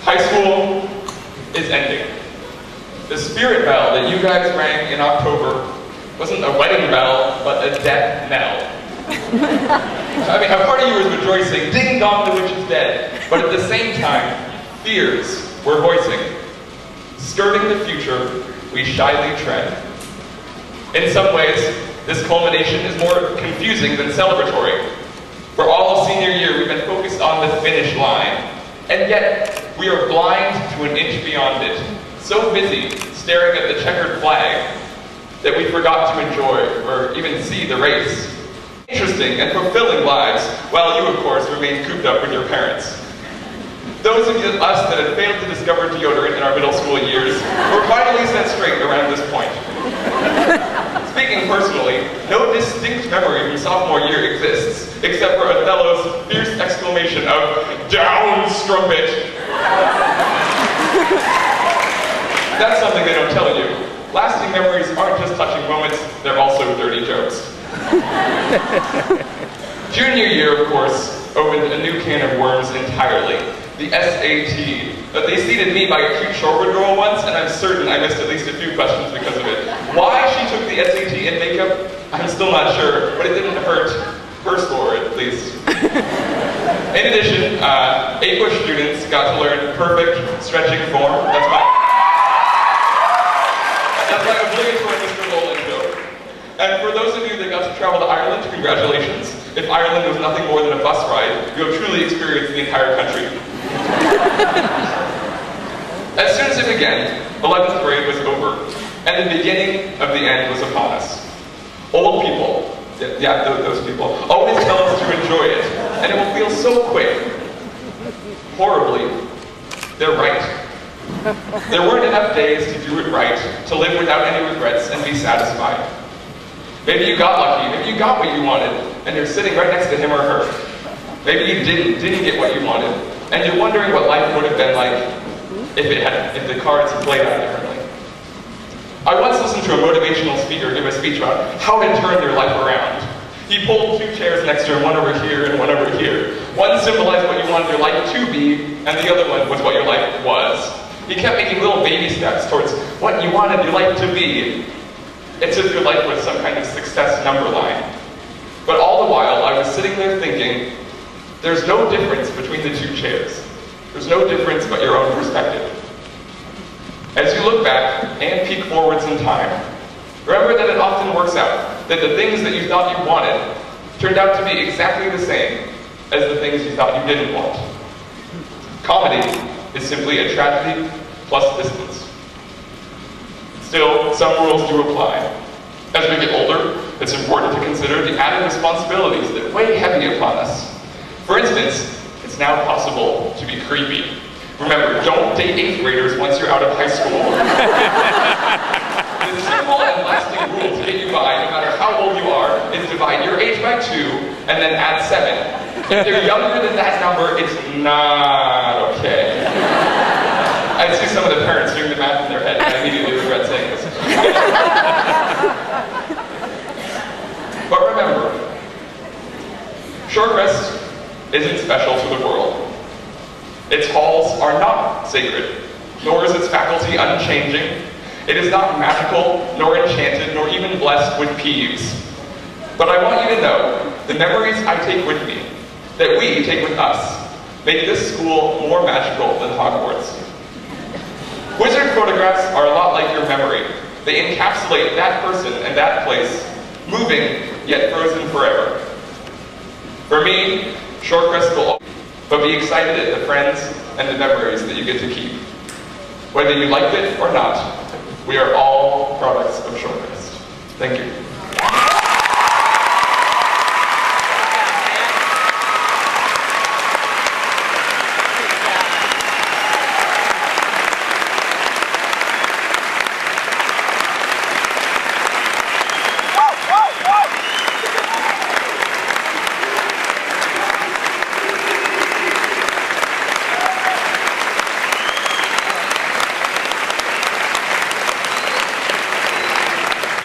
High school is ending. The spirit bell that you guys rang in October wasn't a wedding bell, but a death knell. I mean, a part of you was rejoicing, ding dong, the witch is dead. But at the same time, fears were voicing. Skirting the future, we shyly tread. In some ways, this culmination is more confusing than celebratory. For all of senior year, we've been focused on the finish line, and yet we are blind to an inch beyond it. So busy staring at the checkered flag that we forgot to enjoy or even see the race. Interesting and fulfilling lives, while you, of course, remain cooped up with your parents. Those of us that had failed to discover deodorant in our middle school years were finally set straight around this point. Speaking personally, no distinct memory from sophomore year exists, except for Othello's fierce exclamation of, "Down, strumpet!" That's something they don't tell you. Lasting memories aren't just touching moments, they're also dirty jokes. Junior year, of course, opened a new can of worms entirely. The SAT. But they seated me by a cute shoulder roll once, and I'm certain I missed at least a few questions because of it. Why she took the SAT in makeup, I'm still not sure, but it didn't hurt her score, at least. In addition, A-Push students got to learn perfect stretching form. That's my obligatory Mr. Nolan joke. And for those of you that got to travel to Ireland, congratulations. If Ireland was nothing more than a bus ride, you have truly experienced the entire country. As soon as it began, 11th grade was over, and the beginning of the end was upon us. Old people, those people, always tell us to enjoy it, and it will feel so quick. Horribly, they're right. There weren't enough days to do it right, to live without any regrets and be satisfied. Maybe you got lucky, maybe you got what you wanted, and you're sitting right next to him or her. Maybe you didn't get what you wanted, and you're wondering what life would have been like if the cards had played out differently. I once listened to a motivational speaker give a speech about how to turn your life around. He pulled two chairs next to him, one over here and one over here. One symbolized what you wanted your life to be, and the other one was what your life was. He kept making little baby steps towards what you wanted your life to be. It's as if your life was some kind of success number line. But all the while, I was sitting there thinking, there's no difference between the two chairs. There's no difference but your own perspective. As you look back and peek forwards in time, remember that it often works out that the things that you thought you wanted turned out to be exactly the same as the things you thought you didn't want. Comedy is simply a tragedy plus distance. Still, some rules do apply. As we get older, it's important to consider the added responsibilities that weigh heavy upon us. For instance, it's now possible to be creepy. Remember, don't date 8th graders once you're out of high school. The simple and lasting rule to get you by, no matter how old you are, is divide your age by 2 and then add 7. If they're younger than that number, it's not okay. I see some of the parents doing the math in their head, and I immediately regret saying this. But remember, Shorecrest isn't special to the world. Its halls are not sacred, nor is its faculty unchanging. It is not magical, nor enchanted, nor even blessed with peeves. But I want you to know, the memories I take with me, that we take with us, make this school more magical than Hogwarts. Wizard photographs are a lot like your memory. They encapsulate that person and that place, moving yet frozen forever. For me, Shorecrest will always, but be excited at the friends and the memories that you get to keep. Whether you liked it or not, we are all products of Shorecrest. Thank you.